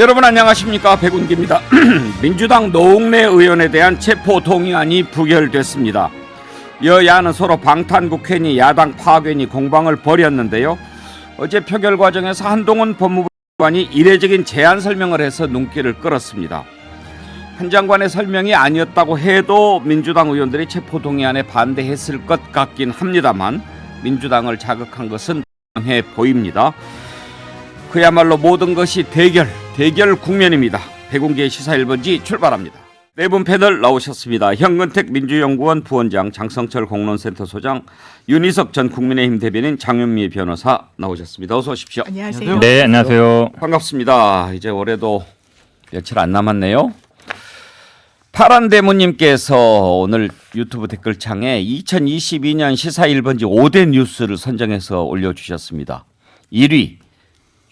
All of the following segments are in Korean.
여러분 안녕하십니까, 백운기입니다. 민주당 노웅래 의원에 대한 체포동의안이 부결됐습니다. 여야는 서로 방탄국회니 야당 파괴니 공방을 벌였는데요. 어제 표결 과정에서 한동훈 법무부 장관이 이례적인 제안 설명을 해서 눈길을 끌었습니다. 한 장관의 설명이 아니었다고 해도 민주당 의원들이 체포동의안에 반대했을 것 같긴 합니다만 민주당을 자극한 것은 분명해 보입니다. 그야말로 모든 것이 대결 국면입니다. 백운기의 시사 1번지 출발합니다. 네 분 패널 나오셨습니다. 현근택 민주연구원 부원장, 장성철 공론센터 소장, 윤희석 전 국민의힘 대변인, 장윤미 변호사 나오셨습니다. 어서 오십시오. 안녕하세요. 네, 안녕하세요. 반갑습니다. 이제 올해도 며칠 안 남았네요. 파란대무님께서 오늘 유튜브 댓글창에 2022년 시사 1번지 5대 뉴스를 선정해서 올려주셨습니다. 1위,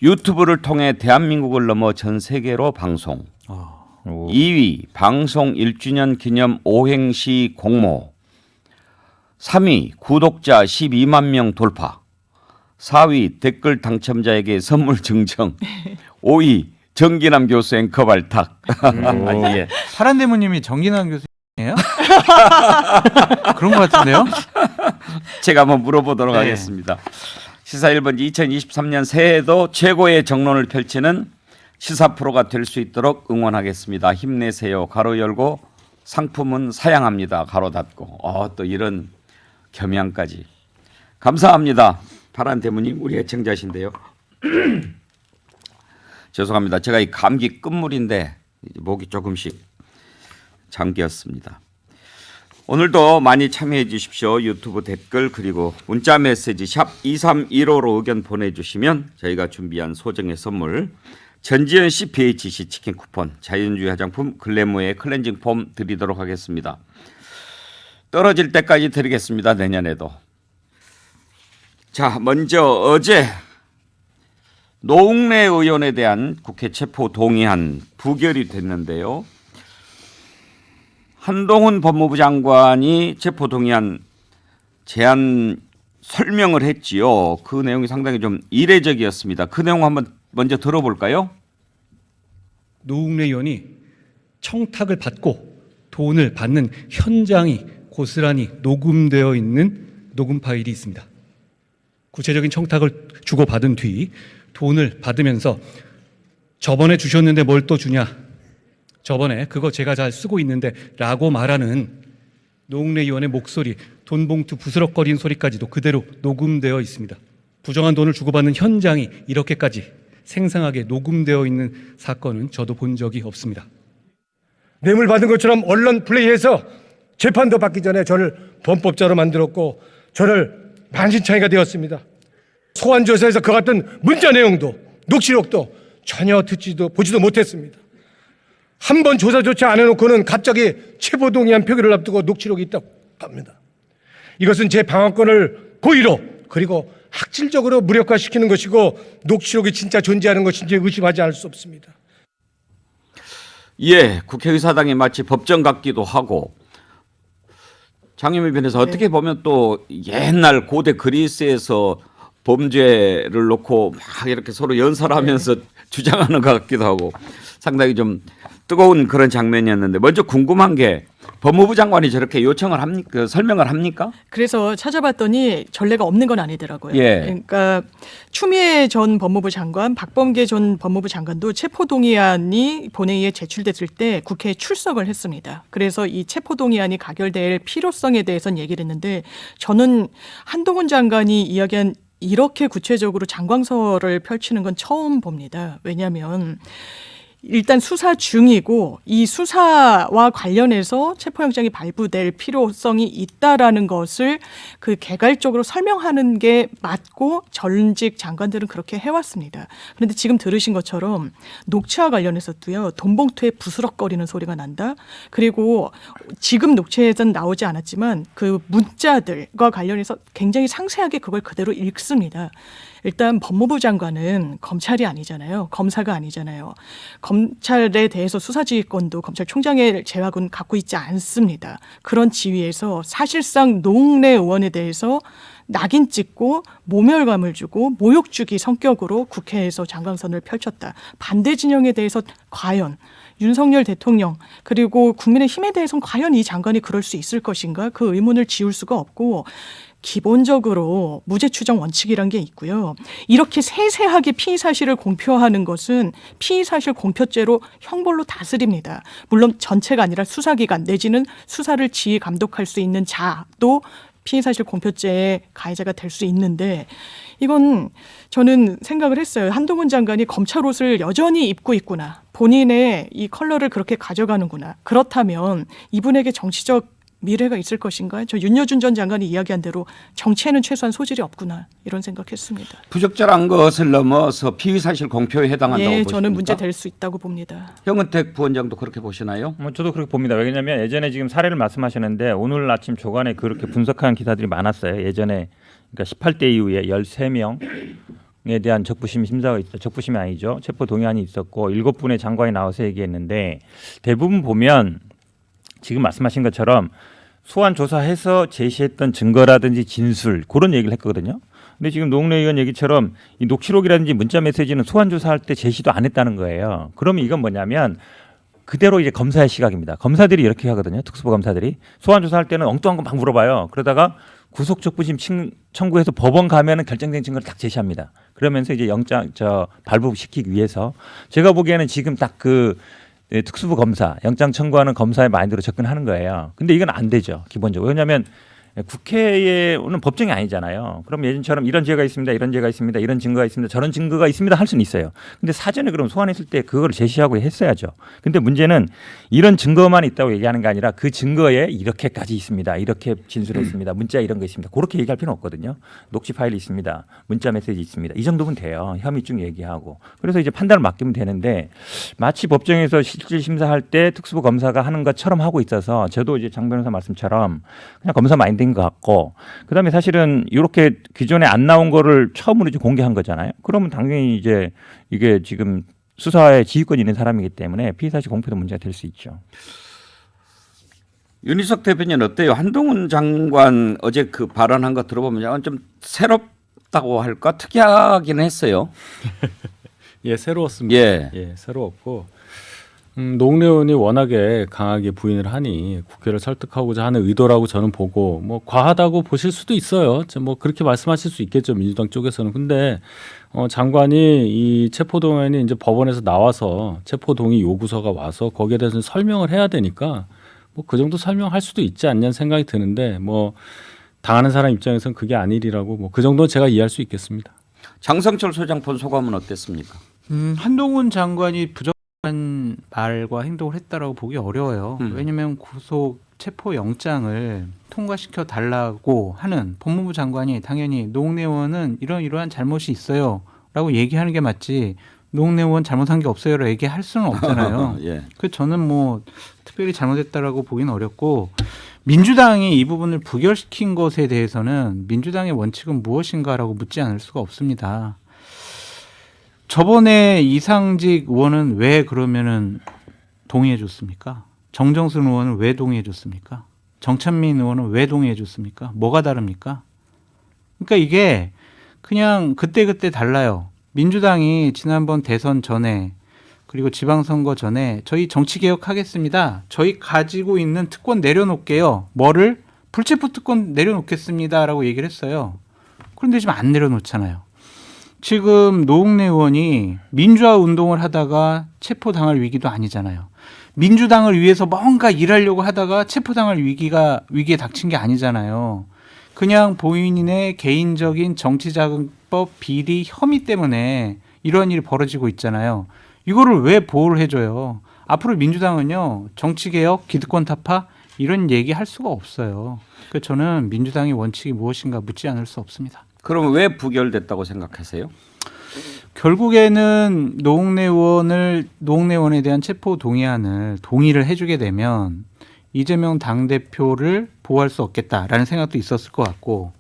유튜브를 통해 대한민국을 넘어 전 세계로 방송. 2위, 방송 1주년 기념 오행시 공모. 3위, 구독자 12만 명 돌파. 4위, 댓글 당첨자에게 선물 증정. 5위, 정기남 교수 앵커 발탁. 예. 파란대무님이 정기남 교수님이에요? 그런 것 같은데요? 제가 한번 물어보도록 네. 하겠습니다. 시사 1번지 2023년 새해에도 최고의 정론을 펼치는 시사 프로가 될 수 있도록 응원하겠습니다. 힘내세요. 가로 열고 상품은 사양합니다. 가로 닫고. 또 이런 겸양까지. 감사합니다. 파란대무님 우리 애청자신데요. 죄송합니다. 제가 이 감기 끝물인데 목이 조금씩 잠겼습니다. 오늘도 많이 참여해 주십시오. 유튜브 댓글 그리고 문자 메시지 샵 2315로 의견 보내주시면 저희가 준비한 소정의 선물 전지현 씨 BHC 치킨 쿠폰, 자연주의 화장품 글래모의 클렌징 폼 드리도록 하겠습니다. 떨어질 때까지 드리겠습니다. 내년에도. 자, 먼저 어제 노웅래 의원에 대한 국회 체포 동의안 부결이 됐는데요. 한동훈 법무부 장관이 체포동의안 제안 설명을 했지요. 그 내용이 상당히 좀 이례적이었습니다. 그 내용 한번 먼저 들어볼까요? 노웅래 의원이 청탁을 받고 돈을 받는 현장이 고스란히 녹음되어 있는 녹음 파일이 있습니다. 구체적인 청탁을 주고받은 뒤 돈을 받으면서 저번에 주셨는데 뭘 또 주냐? 저번에 그거 제가 잘 쓰고 있는데 라고 말하는 노웅래 의원의 목소리, 돈봉투 부스럭거리는 소리까지도 그대로 녹음되어 있습니다. 부정한 돈을 주고받는 현장이 이렇게까지 생생하게 녹음되어 있는 사건은 저도 본 적이 없습니다. 뇌물 받은 것처럼 언론 플레이해서 재판도 받기 전에 저를 범법자로 만들었고 저를 만신창이가 되었습니다. 소환조사에서 그 같은 문자 내용도 녹취록도 전혀 듣지도 보지도 못했습니다. 한 번 조사조차 안 해놓고는 갑자기 체포동의안 표결을 앞두고 녹취록이 있다고 합니다. 이것은 제 방어권을 고의로 그리고 학질적으로 무력화시키는 것이고 녹취록이 진짜 존재하는 것인지 의심하지 않을 수 없습니다. 예, 국회의사당이 마치 법정 같기도 하고 장윤미 변호사 어떻게 보면 또 옛날 고대 그리스에서 범죄를 놓고 막 이렇게 서로 연설하면서 주장하는 것 같기도 하고 상당히 좀 뜨거운 그런 장면이었는데 먼저 궁금한 게 법무부 장관이 저렇게 요청을 합니까? 설명을 합니까? 그래서 찾아봤더니 전례가 없는 건 아니더라고요. 예. 그러니까 추미애 전 법무부 장관, 박범계 전 법무부 장관도 체포동의안이 본회의에 제출됐을 때 국회에 출석을 했습니다. 그래서 이 체포동의안이 가결될 필요성에 대해서는 얘기를 했는데 저는 한동훈 장관이 이야기한 이렇게 구체적으로 장광설을 펼치는 건 처음 봅니다. 왜냐하면 일단 수사 중이고 이 수사와 관련해서 체포영장이 발부될 필요성이 있다라는 것을 그 개괄적으로 설명하는 게 맞고 전직 장관들은 그렇게 해왔습니다. 그런데 지금 들으신 것처럼 녹취와 관련해서도요. 돈봉투에 부스럭거리는 소리가 난다. 그리고 지금 녹취에서는 나오지 않았지만 그 문자들과 관련해서 굉장히 상세하게 그걸 그대로 읽습니다. 일단 법무부 장관은 검찰이 아니잖아요. 검사가 아니잖아요. 검찰에 대해서 수사지휘권도 검찰총장의 제약은 갖고 있지 않습니다. 그런 지위에서 사실상 노웅래 의원에 대해서 낙인 찍고 모멸감을 주고 모욕 주기 성격으로 국회에서 장관선을 펼쳤다. 반대 진영에 대해서 과연 윤석열 대통령 그리고 국민의힘에 대해서는 과연 이 장관이 그럴 수 있을 것인가? 그 의문을 지울 수가 없고 기본적으로 무죄 추정 원칙이란 게 있고요. 이렇게 세세하게 피의 사실을 공표하는 것은 피의 사실 공표죄로 형벌로 다스립니다. 물론 전체가 아니라 수사기관 내지는 수사를 지휘 감독할 수 있는 자도 피의 사실 공표죄의 가해자가 될 수 있는데 이건 저는 생각을 했어요. 한동훈 장관이 검찰 옷을 여전히 입고 있구나. 본인의 이 컬러를 그렇게 가져가는구나. 그렇다면 이분에게 정치적 미래가 있을 것인가? 저 윤여준 전 장관이 이야기한 대로 정치에는 최소한 소질이 없구나. 이런 생각했습니다. 부적절한 것을 넘어서 피의사실 공표에 해당한다고 예, 보십니까? 저는 문제 될 수 있다고 봅니다. 형은택 부원장도 그렇게 보시나요? 저도 그렇게 봅니다. 왜냐하면 예전에 지금 사례를 말씀하셨는데 오늘 아침 조간에 그렇게 분석한 기사들이 많았어요. 예전에 그러니까 18대 이후에 13명에 대한 적부심 심사가 있었죠. 적부심이 아니죠. 체포 동의안이 있었고 7분의 장관이 나와서 얘기했는데 대부분 보면 지금 말씀하신 것처럼 소환 조사해서 제시했던 증거라든지 진술 그런 얘기를 했거든요. 근데 지금 노웅래 의원 얘기처럼 이 녹취록이라든지 문자 메시지는 소환 조사할 때 제시도 안 했다는 거예요. 그러면 이건 뭐냐면 그대로 이제 검사의 시각입니다. 검사들이 이렇게 하거든요. 특수부 검사들이 소환 조사할 때는 엉뚱한 거 막 물어봐요. 그러다가 구속 적부심 청구해서 법원 가면은 결정된 증거를 딱 제시합니다. 그러면서 이제 영장 발부시키기 위해서 제가 보기에는 지금 딱 그 특수부 검사, 영장 청구하는 검사의 마인드로 접근하는 거예요. 근데 이건 안 되죠, 기본적으로. 왜냐하면 국회에는 법정이 아니잖아요. 그럼 예전처럼 이런 죄가 있습니다, 이런 죄가 있습니다, 이런 증거가 있습니다, 저런 증거가 있습니다 할 수는 있어요. 근데 사전에 그럼 소환했을 때 그걸 제시하고 했어야죠. 근데 문제는 이런 증거만 있다고 얘기하는 게 아니라 그 증거에 이렇게까지 있습니다, 이렇게 진술했습니다, 문자 이런 거 있습니다. 그렇게 얘기할 필요는 없거든요. 녹취 파일이 있습니다, 문자 메시지 있습니다. 이 정도면 돼요. 혐의증 얘기하고. 그래서 이제 판단을 맡기면 되는데 마치 법정에서 실질 심사할 때 특수부 검사가 하는 것처럼 하고 있어서 저도 이제 장 변호사 말씀처럼 그냥 검사 마인드 것 같고 그다음에 사실은 이렇게 기존에 안 나온 거를 처음으로 이제 공개한 거잖아요. 그러면 당연히 이제 이게 지금 수사에 지휘권이 있는 사람이기 때문에 피의사실 공표도 문제가 될 수 있죠. 윤희석 대표님 어때요? 한동훈 장관 어제 그 발언한 거 들어보면 약간 좀 새롭다고 할까 특이하긴 했어요. 예, 새로웠습니다. 예. 예, 새로웠고 노웅래 의원이 워낙에 강하게 부인을 하니 국회를 설득하고자 하는 의도라고 저는 보고 뭐 과하다고 보실 수도 있어요. 뭐 그렇게 말씀하실 수 있겠죠, 민주당 쪽에서는. 근데 장관이 이 체포동의안이 이제 법원에서 나와서 체포동의 요구서가 와서 거기에 대해서 설명을 해야 되니까 뭐 그 정도 설명할 수도 있지 않냐는 생각이 드는데 뭐 당하는 사람 입장에서는 그게 아니리라고 뭐 그 정도는 제가 이해할 수 있겠습니다. 장성철 소장 본 소감은 어땠습니까? 한동훈 장관이 부적절한 말과 행동을 했다라고 보기 어려워요. 왜냐하면 구속 체포 영장을 통과시켜 달라고 하는 법무부 장관이 당연히 노웅래 의원은 이러한 잘못이 있어요라고 얘기하는 게 맞지. 노웅래 의원 잘못한 게 없어요라고 얘기할 수는 없잖아요. 예. 그 저는 뭐 특별히 잘못했다라고 보기는 어렵고 민주당이 이 부분을 부결시킨 것에 대해서는 민주당의 원칙은 무엇인가라고 묻지 않을 수가 없습니다. 저번에 이상직 의원은 왜 그러면은 동의해 줬습니까? 정정순 의원은 왜 동의해 줬습니까? 정찬민 의원은 왜 동의해 줬습니까? 뭐가 다릅니까? 그러니까 이게 그냥 그때그때 달라요. 민주당이 지난번 대선 전에 그리고 지방선거 전에 저희 정치개혁하겠습니다. 저희 가지고 있는 특권 내려놓을게요. 뭐를? 불체포 특권 내려놓겠습니다라고 얘기를 했어요. 그런데 지금 안 내려놓잖아요. 지금 노웅래 의원이 민주화 운동을 하다가 체포당할 위기도 아니잖아요. 민주당을 위해서 뭔가 일하려고 하다가 체포당할 위기에 닥친 게 아니잖아요. 그냥 본인의 개인적인 정치자금법 비리 혐의 때문에 이런 일이 벌어지고 있잖아요. 이거를 왜 보호를 해줘요? 앞으로 민주당은요, 정치개혁, 기득권 타파 이런 얘기 할 수가 없어요. 그래서 저는 민주당의 원칙이 무엇인가 묻지 않을 수 없습니다. 그러면 왜 부결됐다고 생각하세요? 결국에는 노웅래 의원에 대한 체포 동의안을 동의를 해주게 되면 이재명 당대표를 보호할 수 없겠다라는 생각도 있었을 것 같고,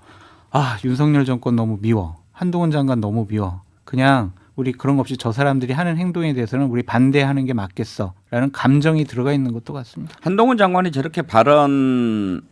윤석열 정권 너무 미워, 한동훈 장관 너무 미워, 그냥 우리 그런 거 없이 저 사람들이 하는 행동에 대해서는 우리 반대하는 게 맞겠어라는 감정이 들어가 있는 것도 같습니다. 한동훈 장관이 저렇게 발언한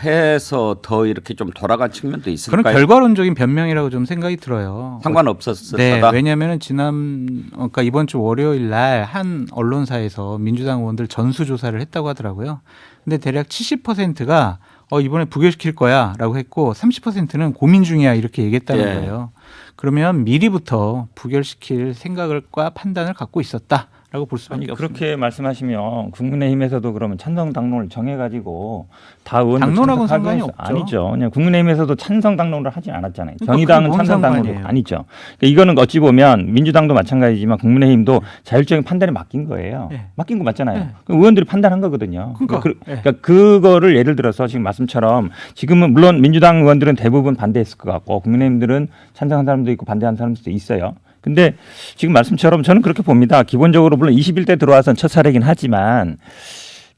해서 더 이렇게 좀 돌아간 측면도 그런 있을까요? 결과론적인 변명이라고 좀 생각이 들어요. 상관없었을 네, 거다. 왜냐하면 그러니까 이번 주 월요일 날 한 언론사에서 민주당 의원들 전수조사를 했다고 하더라고요. 근데 대략 70%가 이번에 부결시킬 거야라고 했고 30%는 고민 중이야 이렇게 얘기했다는 예. 거예요. 그러면 미리부터 부결시킬 생각과 판단을 갖고 있었다라고 볼 수밖에 아니 없습니다. 그렇게 말씀하시면 국민의힘에서도 그러면 찬성 당론을 정해가지고 다 의원들 당론하고는 참석하게 상관이 해서- 없죠. 아니죠. 그냥 국민의힘에서도 찬성 당론을 하지 않았잖아요. 그러니까 정의당은 그게 뭔 찬성 당론도 상관이에요. 아니죠. 그러니까 이거는 어찌 보면 민주당도 마찬가지지만 국민의힘도 자율적인 판단에 맡긴 거예요. 네. 맡긴 거 맞잖아요. 네. 그럼 의원들이 판단한 거거든요. 그러니까. 그러니까 그거를 예를 들어서 지금 말씀처럼 지금은 물론 민주당 의원들은 대부분 반대했을 것 같고 국민의힘들은 찬성한 사람도 있고 반대한 사람도 있어요. 근데 지금 말씀처럼 저는 그렇게 봅니다. 기본적으로 물론 21대 들어와서는 첫 사례긴 하지만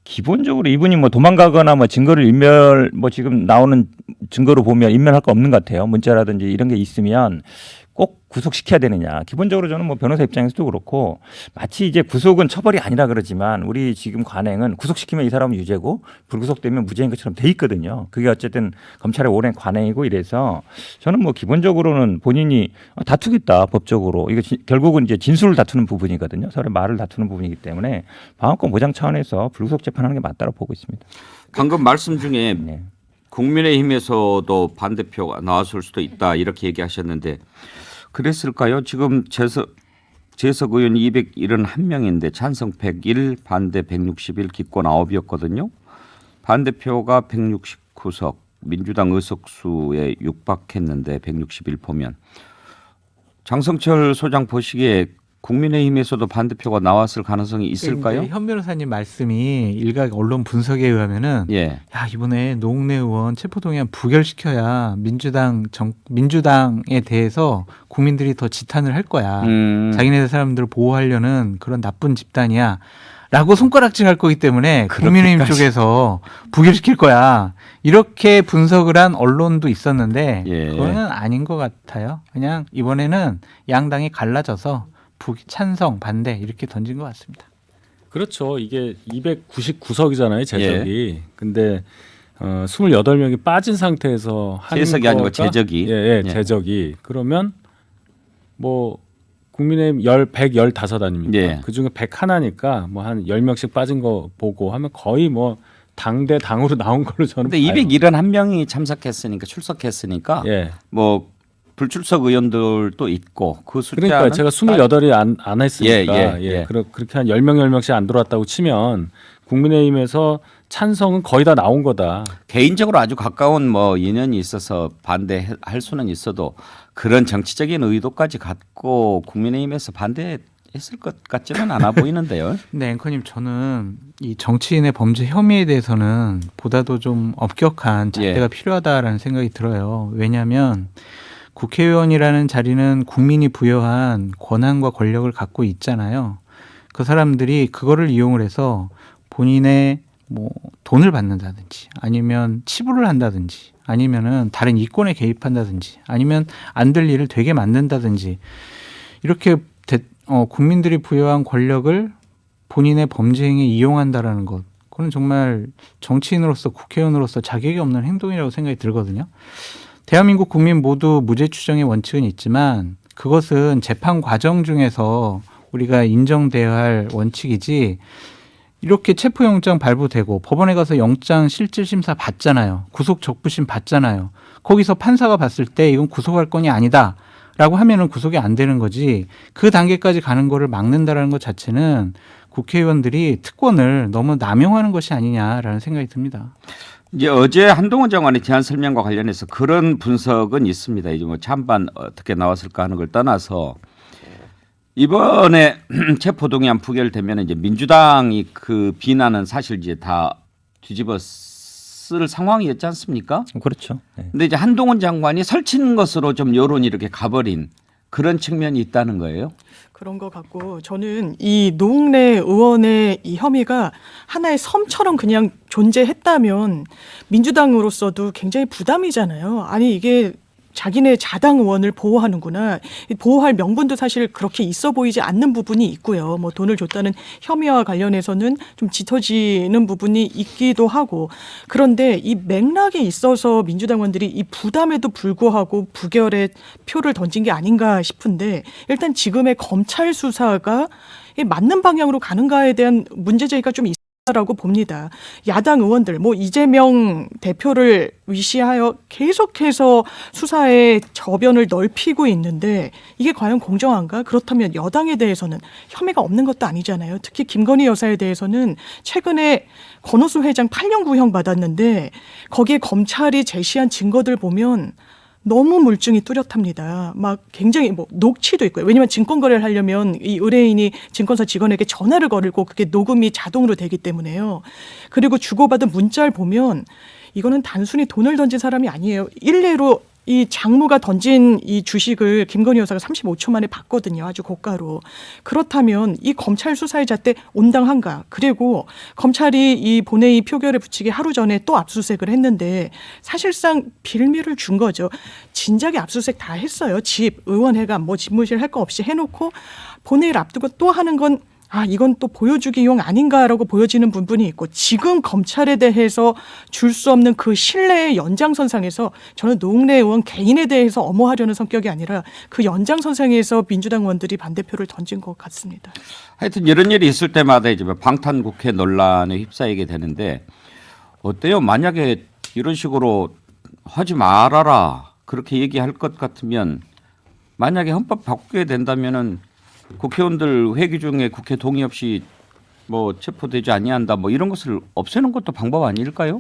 기본적으로 이분이 뭐 도망가거나 뭐 증거를 인멸 뭐 지금 나오는 증거로 보면 인멸할 거 없는 것 같아요. 문자라든지 이런 게 있으면 꼭 구속시켜야 되느냐. 기본적으로 저는 뭐 변호사 입장에서도 그렇고 마치 이제 구속은 처벌이 아니라 그러지만 우리 지금 관행은 구속시키면 이 사람은 유죄고 불구속되면 무죄인 것처럼 돼 있거든요. 그게 어쨌든 검찰의 오랜 관행이고 이래서 저는 뭐 기본적으로는 본인이 다투겠다 법적으로 이거 결국은 이제 진술을 다투는 부분이거든요. 서로 말을 다투는 부분이기 때문에 방어권 보장 차원에서 불구속 재판하는 게 맞다고 보고 있습니다. 방금 말씀 중에 네. 국민의힘에서도 반대표가 나왔을 수도 있다 이렇게 얘기하셨는데 그랬을까요? 지금 재석 의원 271명인데 찬성 101, 반대 161, 기권 9이었거든요. 반대표가 169석, 민주당 의석수에 육박했는데 161표면 장성철 소장 보시기에 국민의힘에서도 반대표가 나왔을 가능성이 있을까요? 근데 현 변호사님 말씀이 일각 언론 분석에 의하면은 예. 야 이번에 노웅래 의원 체포동의안 부결시켜야 민주당에 대해서 국민들이 더 지탄을 할 거야. 자기네 사람들을 보호하려는 그런 나쁜 집단이야. 라고 손가락질할 거기 때문에 국민의힘 쪽에서 부결시킬 거야. 이렇게 분석을 한 언론도 있었는데 예. 그거는 아닌 것 같아요. 그냥 이번에는 양당이 갈라져서 찬성, 반대 이렇게 던진 것 같습니다. 그렇죠. 이게 299석이잖아요, 제적이. 근데 28명이 빠진 상태에서 한 재석이 아니고 거가- 제적이. 예, 예. 제적이. 그러면 뭐 국민의힘 115 아닙니까? 예. 그중에 101니까 뭐 한 10명씩 빠진 거 보고 하면 거의 뭐 당대 당으로 나온 걸로 저는 근데 봐요. 271명이 참석했으니까 출석했으니까 예. 뭐 불출석 의원들도 있고 그 숫자는 그러니까 제가 28이 안 했으니까 예. 그렇게 한 10명씩 안 들어왔다고 치면 국민의힘에서 찬성은 거의 다 나온 거다. 개인적으로 아주 가까운 뭐 인연이 있어서 반대할 수는 있어도 그런 정치적인 의도까지 갖고 국민의힘에서 반대했을 것 같지는 않아 보이는데요. 근데 앵커님 저는 이 정치인의 범죄 혐의에 대해서는 보다도 좀 엄격한 잣대가 필요하다라는 생각이 들어요. 왜냐하면 국회의원이라는 자리는 국민이 부여한 권한과 권력을 갖고 있잖아요. 그 사람들이 그거를 이용을 해서 본인의 뭐 돈을 받는다든지 아니면 치부를 한다든지 아니면은 다른 이권에 개입한다든지 아니면 안 될 일을 되게 만든다든지 이렇게 국민들이 부여한 권력을 본인의 범죄 행위에 이용한다라는 것 그건 정말 정치인으로서 국회의원으로서 자격이 없는 행동이라고 생각이 들거든요. 대한민국 국민 모두 무죄 추정의 원칙은 있지만 그것은 재판 과정 중에서 우리가 인정돼야 할 원칙이지 이렇게 체포영장 발부되고 법원에 가서 영장 실질심사 받잖아요. 구속 적부심 받잖아요. 거기서 판사가 봤을 때 이건 구속할 건이 아니다 라고 하면은 구속이 안 되는 거지 그 단계까지 가는 거를 막는다라는 것 자체는 국회의원들이 특권을 너무 남용하는 것이 아니냐라는 생각이 듭니다. 이제 어제 한동훈 장관의 제안 설명과 관련해서 그런 분석은 있습니다. 이제 뭐 찬반 어떻게 나왔을까 하는 걸 떠나서 이번에 체포동의안 부결되면 이제 민주당이 그 비난은 사실 이제 다 뒤집어 쓸 상황이었지 않습니까? 그렇죠. 네. 근데 이제 한동훈 장관이 설친 것으로 좀 여론이 이렇게 가버린 그런 측면이 있다는 거예요. 그런 것 같고 저는 이 노웅래 의원의 이 혐의가 하나의 섬처럼 그냥 존재했다면 민주당으로서도 굉장히 부담이잖아요. 아니 이게 자기네 자당 의원을 보호하는구나. 보호할 명분도 사실 그렇게 있어 보이지 않는 부분이 있고요. 뭐 돈을 줬다는 혐의와 관련해서는 좀 짙어지는 부분이 있기도 하고. 그런데 이 맥락에 있어서 민주당원들이 이 부담에도 불구하고 부결에 표를 던진 게 아닌가 싶은데 일단 지금의 검찰 수사가 맞는 방향으로 가는가에 대한 문제제기가 좀 라고 봅니다. 야당 의원들, 뭐 이재명 대표를 위시하여 계속해서 수사의 저변을 넓히고 있는데 이게 과연 공정한가? 그렇다면 여당에 대해서는 혐의가 없는 것도 아니잖아요. 특히 김건희 여사에 대해서는 최근에 권오수 회장 8년 구형 받았는데 거기에 검찰이 제시한 증거들 보면 너무 물증이 뚜렷합니다. 막 굉장히 뭐 녹취도 있고요. 왜냐하면 증권 거래를 하려면 이 의뢰인이 증권사 직원에게 전화를 걸고 그게 녹음이 자동으로 되기 때문에요. 그리고 주고받은 문자를 보면 이거는 단순히 돈을 던진 사람이 아니에요. 일례로 이 장모가 던진 이 주식을 김건희 여사가 35초 만에 받거든요. 아주 고가로. 그렇다면 이 검찰 수사의 잣대 온당한가? 그리고 검찰이 이 본회의 표결에 붙이기 하루 전에 또 압수수색을 했는데 사실상 빌미를 준 거죠. 진작에 압수수색 다 했어요. 집, 의원회관, 뭐 집무실 할 거 없이 해놓고 본회의를 앞두고 또 하는 건 이건 또 보여주기용 아닌가라고 보여지는 부분이 있고 지금 검찰에 대해서 줄 수 없는 그 신뢰의 연장선상에서 저는 노웅래 의원 개인에 대해서 엄호하려는 성격이 아니라 그 연장선상에서 민주당 의원들이 반대표를 던진 것 같습니다. 하여튼 이런 일이 있을 때마다 이제 방탄국회 논란에 휩싸이게 되는데 어때요? 만약에 이런 식으로 하지 말아라 그렇게 얘기할 것 같으면 만약에 헌법 바꾸게 된다면은 국회의원들 회기 중에 국회 동의 없이 뭐 체포되지 아니한다 뭐 이런 것을 없애는 것도 방법 아닐까요?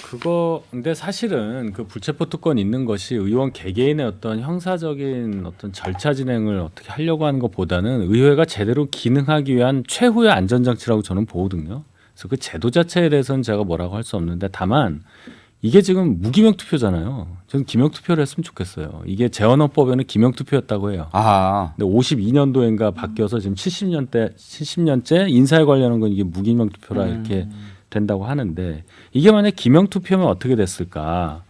그거 근데 사실은 그 불체포 특권 있는 것이 의원 개개인의 어떤 형사적인 어떤 절차 진행을 어떻게 하려고 하는 것보다는 의회가 제대로 기능하기 위한 최후의 안전장치라고 저는 보거든요. 그래서 그 제도 자체에 대해서는 제가 뭐라고 할 수 없는데 다만 이게 지금 무기명 투표잖아요. 저는 기명 투표를 했으면 좋겠어요. 이게 재헌헌법에는 기명 투표였다고 해요. 근데 52년도인가 바뀌어서 지금 70년째 인사에 관련한 건 이게 무기명 투표라 이렇게 된다고 하는데 이게 만약 기명 투표면 어떻게 됐을까?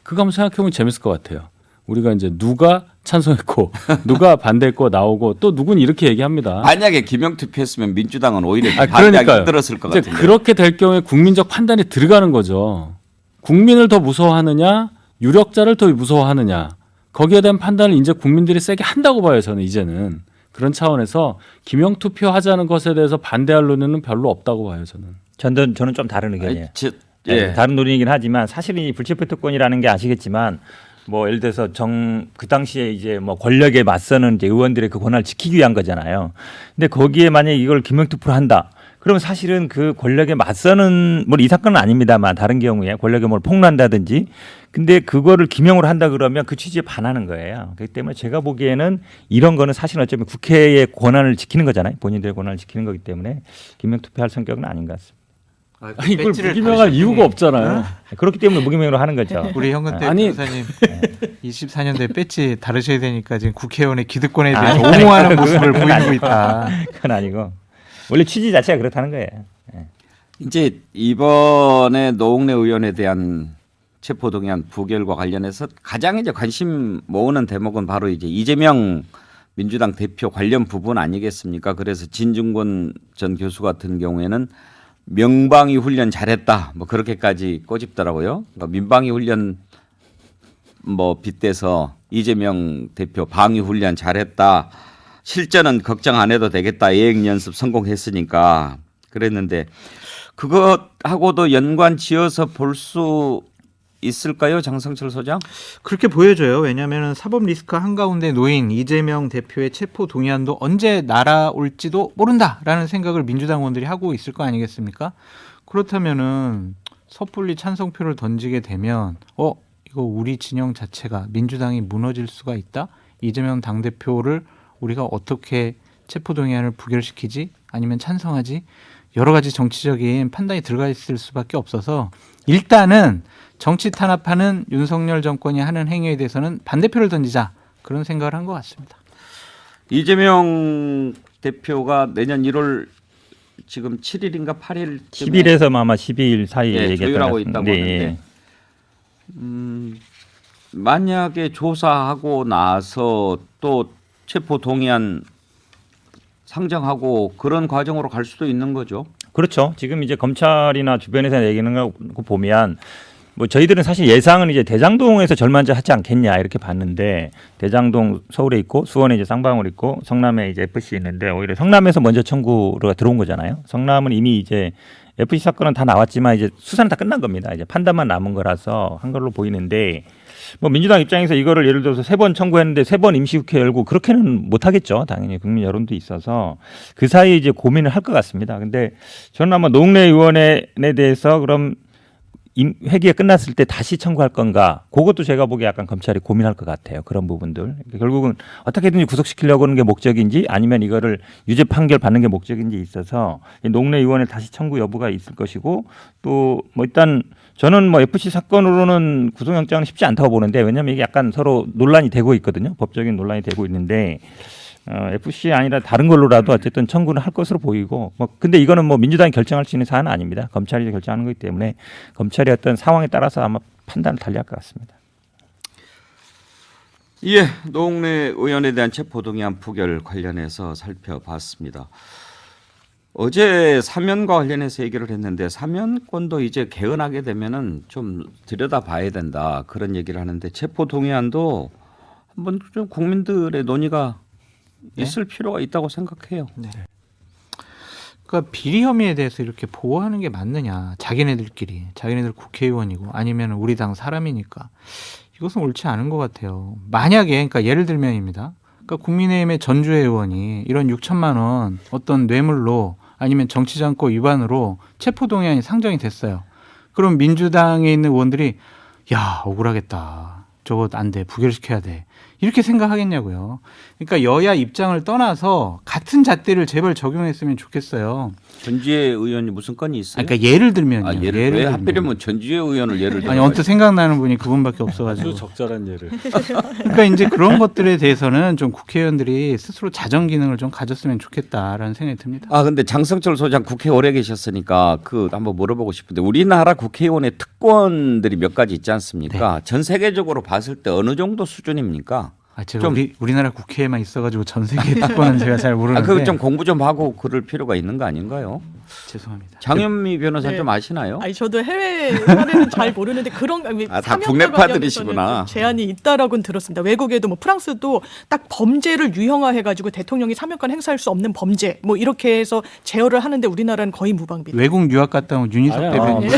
그거 한번 생각해보면 재밌을 것 같아요. 우리가 이제 누가 찬성했고 누가 반대했고 나오고 또 누구는 이렇게 얘기합니다. 만약에 기명 투표했으면 민주당은 오히려 반대하기 그러니까요. 힘들었을 것 이제 같은데. 그렇게 될 경우에 국민적 판단이 들어가는 거죠. 국민을 더 무서워하느냐, 유력자를 더 무서워하느냐. 거기에 대한 판단을 이제 국민들이 세게 한다고 봐요. 저는 이제는. 그런 차원에서 기명 투표하자는 것에 대해서 반대할 논의는 별로 없다고 봐요. 저는 좀 다른 의견이에요. 예. 다른 논의이긴 하지만 사실은 이 불체포 특권이라는 게 아시겠지만 뭐 예를 들어서 그 당시에 이제 뭐 권력에 맞서는 이제 의원들의 그 권한을 지키기 위한 거잖아요. 근데 거기에 만약 이걸 기명 투표를 한다. 그러면 사실은 그 권력에 맞서는 뭐 이 사건은 아닙니다만 다른 경우에 권력에 뭘 폭로한다든지 근데 그거를 기명으로 한다 그러면 그 취지에 반하는 거예요. 그렇기 때문에 제가 보기에는 이런 거는 사실은 어쩌면 국회의 권한을 지키는 거잖아요. 본인들의 권한을 지키는 거기 때문에 기명 투표할 성격은 아닌 것 같습니다. 이걸 무기명할 이유가 없잖아요. 그렇기 때문에 무기명으로 하는 거죠. 우리 현근태 아니, 변호사님 24년도에 배지 다르셔야 되니까 지금 국회의원의 기득권에 대해서 옹호하는 모습을 보이고 있다. 그건 아니고 원래 취지 자체가 그렇다는 거예요. 이제 이번에 노웅래 의원에 대한 체포동의안 부결과 관련해서 가장 이제 관심 모으는 대목은 바로 이제 이재명 민주당 대표 관련 부분 아니겠습니까? 그래서 진중권 전 교수 같은 경우에는 명방위 훈련 잘했다 뭐 그렇게까지 꼬집더라고요. 그러니까 민방위 훈련 뭐 빗대서 이재명 대표 방위 훈련 잘했다. 실전은 걱정 안 해도 되겠다. 예행 연습 성공했으니까 그랬는데 그것하고도 연관 지어서 볼 수 있을까요, 장성철 소장? 그렇게 보여져요. 왜냐하면 사법 리스크 한가운데 놓인 이재명 대표의 체포 동의안도 언제 날아올지도 모른다라는 생각을 민주당 의원들이 하고 있을 거 아니겠습니까? 그렇다면은 섣불리 찬성표를 던지게 되면 이거 우리 진영 자체가 민주당이 무너질 수가 있다. 이재명 당대표를 우리가 어떻게 체포 동의안을 부결시키지? 아니면 찬성하지? 여러 가지 정치적인 판단이 들어가 있을 수밖에 없어서 일단은 정치 탄압하는 윤석열 정권이 하는 행위에 대해서는 반대표를 던지자 그런 생각을 한 것 같습니다. 이재명 대표가 내년 1월 지금 7일인가 8일 10일에서 10일 사이에 얘기했던 것 조율하고 있다고 같습니다. 하는데 만약에 조사하고 나서 또 체포 동의안 상정하고 그런 과정으로 갈 수도 있는 거죠. 그렇죠. 지금 이제 검찰이나 주변에서 얘기하는 거 보면 뭐 저희들은 사실 예상은 이제 대장동에서 제일 먼저 하지 않겠냐 이렇게 봤는데 대장동 서울에 있고 수원에 이제 쌍방울 있고 성남에 이제 FC 있는데 오히려 성남에서 먼저 청구가 들어온 거잖아요. 성남은 이미 이제 FC 사건은 다 나왔지만 이제 수사는 다 끝난 겁니다. 이제 판단만 남은 거라서 한 걸로 보이는데 뭐 민주당 입장에서 이거를 예를 들어서 3번 청구했는데 3번 임시국회 열고 그렇게는 못 하겠죠. 당연히 국민 여론도 있어서 그 사이에 이제 고민을 할 것 같습니다. 근데 저는 아마 노웅래 의원에 대해서 그럼 회기가 끝났을 때 다시 청구할 건가? 그것도 제가 보기에 약간 검찰이 고민할 것 같아요. 그런 부분들. 그러니까 결국은 어떻게든지 구속시키려고 하는 게 목적인지 아니면 이거를 유죄 판결 받는 게 목적인지 있어서 노웅래 의원의 다시 청구 여부가 있을 것이고 또 뭐 일단 저는 뭐 FC 사건으로는 구속영장은 쉽지 않다고 보는데 왜냐하면 이게 약간 서로 논란이 되고 있거든요. 법적인 논란이 되고 있는데 FC 아니라 다른 걸로라도 어쨌든 청구는 할 것으로 보이고 뭐 근데 이거는 뭐 민주당이 결정할 수 있는 사안은 아닙니다. 검찰이 결정하는 거기 때문에 검찰이 어떤 상황에 따라서 아마 판단을 달리할 것 같습니다. 예, 노웅래 의원에 대한 체포동의안 부결 관련해서 살펴봤습니다. 어제 사면과 관련해서 얘기를 했는데 사면권도 이제 개헌하게 되면은 좀 들여다봐야 된다 그런 얘기를 하는데 체포동의안도 한번 좀 국민들의 논의가 있을 필요가 있다고 생각해요. 네. 그러니까 비리 혐의에 대해서 이렇게 보호하는 게 맞느냐? 자기네들끼리, 자기네들 국회의원이고 아니면 우리 당 사람이니까 이것은 옳지 않은 것 같아요. 만약에 그러니까 예를 들면입니다. 그러니까 국민의힘의 전주혜 의원이 이런 6천만 원 어떤 뇌물로 아니면 정치자금법 위반으로 체포동의안이 상정이 됐어요. 그럼 민주당에 있는 의원들이 야 억울하겠다. 저거 안 돼. 부결시켜야 돼. 이렇게 생각하겠냐고요. 그러니까 여야 입장을 떠나서 같은 잣대를 제발 적용했으면 좋겠어요. 전주혜 의원이 무슨 건이 있어요? 그러니까 예를 들면요. 아, 예를 왜 들면. 하필이면 전주혜 의원을 예를 들어? 아니 언뜻 생각나는 분이 그분밖에 없어가지고. 아주 적절한 예를. 그러니까 이제 그런 것들에 대해서는 좀 국회의원들이 스스로 자정 기능을 좀 가졌으면 좋겠다라는 생각이 듭니다. 아 근데 장성철 소장 국회 오래 계셨으니까 그 한번 물어보고 싶은데 우리나라 국회의원의 특권들이 몇 가지 있지 않습니까? 전 세계적으로 봤을 때 어느 정도 수준입니까? 아, 제가 우리나라 국회에만 있어가지고 전 세계 특권은 제가 잘 모르는데. 그거 좀 공부 좀 하고 그럴 필요가 있는 거 아닌가요? 죄송합니다. 장현미 변호사 네. 좀 아시나요? 아니 저도 해외 사례는 잘 모르는데 그런 다 사면과 국내파들이시구나. 관련해서는 좀 제한이 있다라고는 들었습니다. 외국에도 뭐 프랑스도 딱 범죄를 유형화해가지고 대통령이 사면권 행사할 수 없는 범죄 뭐 이렇게 해서 제어를 하는데 우리나라는 거의 무방비다. 외국 유학 갔다 온 윤희석 대변인.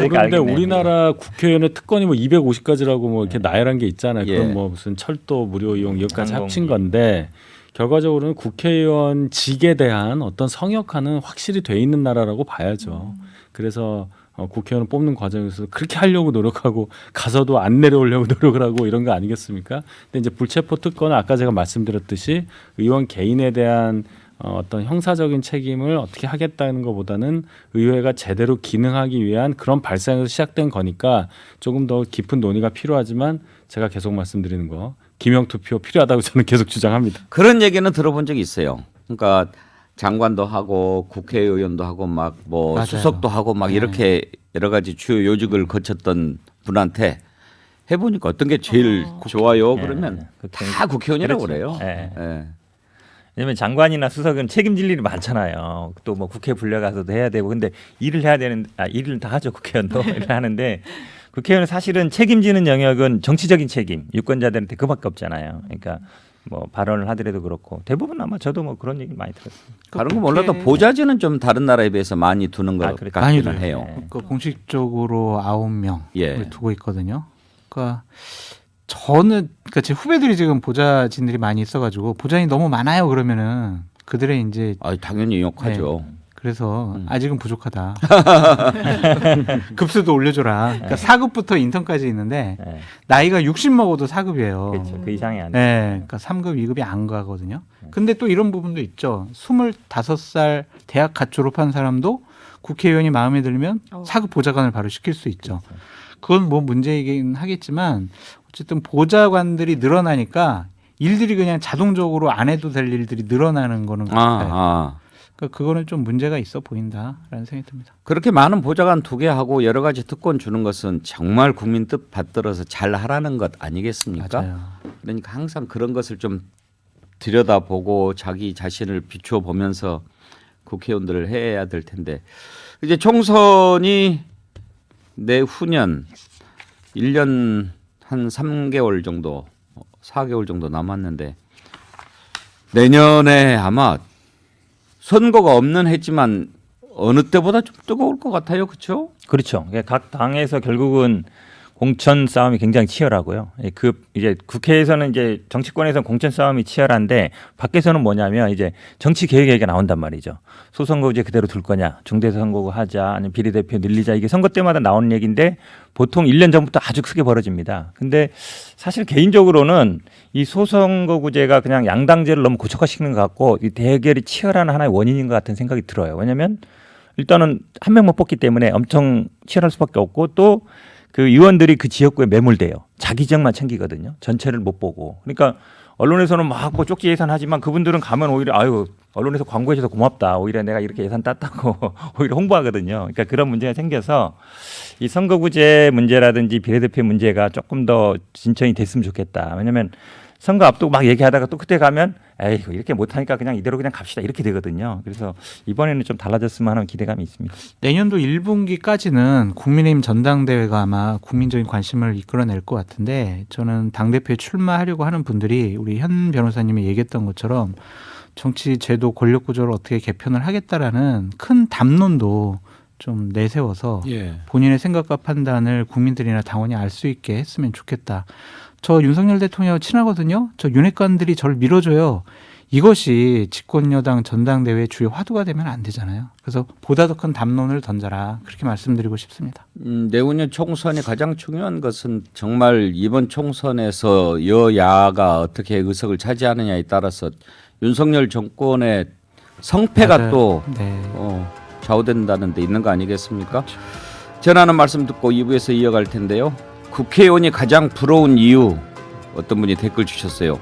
그런데 우리나라 국회의원의 특권이 뭐 250가지라고 뭐 이렇게 나열한 게 있잖아요. 예. 그건 뭐 무슨 철도 무료 이용 이것까지 항공기. 합친 건데 결과적으로는 국회의원직에 대한 어떤 성역화는 확실히 돼 있는 나라라고 봐야죠. 그래서 국회의원을 뽑는 과정에서 그렇게 하려고 노력하고 가서도 안 내려오려고 노력을 하고 이런 거 아니겠습니까? 근데 이제 불체포 특권은 아까 제가 말씀드렸듯이 의원 개인에 대한 어떤 형사적인 책임을 어떻게 하겠다는 것보다는 의회가 제대로 기능하기 위한 그런 발상에서 시작된 거니까 조금 더 깊은 논의가 필요하지만 제가 계속 말씀드리는 거 기명투표 필요하다고 저는 계속 주장합니다. 그런 얘기는 들어본 적이 있어요. 그러니까 장관도 하고 국회의원도 하고 막 뭐 맞아요. 수석도 하고 막 이렇게 여러 가지 주요 요직을 거쳤던 분한테 해보니까 어떤 게 제일 좋아요? 그러면 다 국회의원이라고 그래요. 네. 예. 왜냐면 장관이나 수석은 책임질 일이 많잖아요. 또 뭐 국회 불려가서도 해야 되고 근데 일을 해야 되는 일을 다 하죠 국회의원도 일을 하는데 국회의원은 사실은 책임지는 영역은 정치적인 책임 유권자들한테 그밖에 없잖아요. 그러니까 뭐 발언을 하더라도 그렇고 대부분 아마 저도 뭐 그런 얘기 많이 들었어요. 다른 거 몰라도 보좌진은 좀 다른 나라에 비해서 많이 두는 것 그렇죠. 많이 같기는 둬요. 해요. 그러니까 공식적으로 9명을 예. 두고 있거든요. 그러니까 저는 그러니까 제 후배들이 지금 보좌진들이 많이 있어가지고 보좌진이 너무 많아요 그러면은 그들의 이제 아, 당연히 욕하죠. 그래서 아직은 부족하다. 급수도 올려줘라. 그러니까 4급부터 인턴까지 있는데 네. 나이가 60 먹어도 4급이에요. 그렇죠. 그 이상이 안 돼. 네, 그러니까 3급, 2급이 안 가거든요. 근데 또 이런 부분도 있죠. 25살 대학 갓 졸업한 사람도 국회의원이 마음에 들면 4급 보좌관을 바로 시킬 수 있죠. 그건 뭐 문제이긴 하겠지만 어쨌든 보좌관들이 늘어나니까 일들이 그냥 자동적으로 안 해도 될 일들이 늘어나는 거는 같아요. 그러니까 그거는 좀 문제가 있어 보인다라는 생각이 듭니다. 그렇게 많은 보좌관 2개 하고 여러 가지 특권 주는 것은 정말 국민 뜻 받들어서 잘 하라는 것 아니겠습니까? 맞아요. 그러니까 항상 그런 것을 좀 들여다보고 자기 자신을 비추어 보면서 국회의원들을 해야 될 텐데 이제 총선이 내후년 1년 한 3개월 정도 4개월 정도 남았는데 내년에 아마 선거가 없는 해지만 어느 때보다 좀 뜨거울 것 같아요. 그렇죠? 그렇죠. 각 당에서 결국은 공천 싸움이 굉장히 치열하고요. 이제 국회에서는 이제 정치권에서는 공천 싸움이 치열한데 밖에서는 뭐냐면 이제 정치 계획 얘기가 나온단 말이죠. 소선거구제 그대로 둘 거냐, 중대선거구 하자, 아니면 비례대표 늘리자 이게 선거 때마다 나오는 얘기인데 보통 1년 전부터 아주 크게 벌어집니다. 근데 사실 개인적으로는 이 소선거구제가 그냥 양당제를 너무 고착화시키는 것 같고 이 대결이 치열한 하나의 원인인 것 같은 생각이 들어요. 왜냐하면 일단은 한 명만 뽑기 때문에 엄청 치열할 수밖에 없고 또 그 의원들이 그 지역구에 매몰돼요. 자기 지역만 챙기거든요. 전체를 못 보고. 그러니까 언론에서는 막 뭐 쪽지 예산하지만 그분들은 가면 오히려 아유 언론에서 광고해줘서 고맙다. 오히려 내가 이렇게 예산 땄다고 오히려 홍보하거든요. 그러니까 그런 문제가 생겨서 이 선거구제 문제라든지 비례대표 문제가 조금 더 진전이 됐으면 좋겠다. 왜냐하면 선거 앞두고 막 얘기하다가 또 그때 가면 에이 이렇게 못하니까 그냥 이대로 그냥 갑시다 이렇게 되거든요. 그래서 이번에는 좀 달라졌으면 하는 기대감이 있습니다. 내년도 1분기까지는 국민의힘 전당대회가 아마 국민적인 관심을 이끌어낼 것 같은데 저는 당대표에 출마하려고 하는 분들이 우리 현 변호사님이 얘기했던 것처럼 정치 제도 권력 구조를 어떻게 개편을 하겠다라는 큰 담론도 좀 내세워서 본인의 생각과 판단을 국민들이나 당원이 알 수 있게 했으면 좋겠다. 저 윤석열 대통령 친하거든요. 저 윤핵관들이 저를 밀어줘요. 이것이 집권여당 전당대회 주요 화두가 되면 안 되잖아요. 그래서 보다 더 큰 담론을 던져라. 그렇게 말씀드리고 싶습니다. 내후년 총선이 가장 중요한 것은 정말 이번 총선에서 여야가 어떻게 의석을 차지하느냐에 따라서 윤석열 정권의 성패가 맞아요. 또 네. 좌우된다는 데 있는 거 아니겠습니까? 전하는 말씀 듣고 2부에서 이어갈 텐데요. 국회의원이 가장 부러운 이유 어떤 분이 댓글 주셨어요.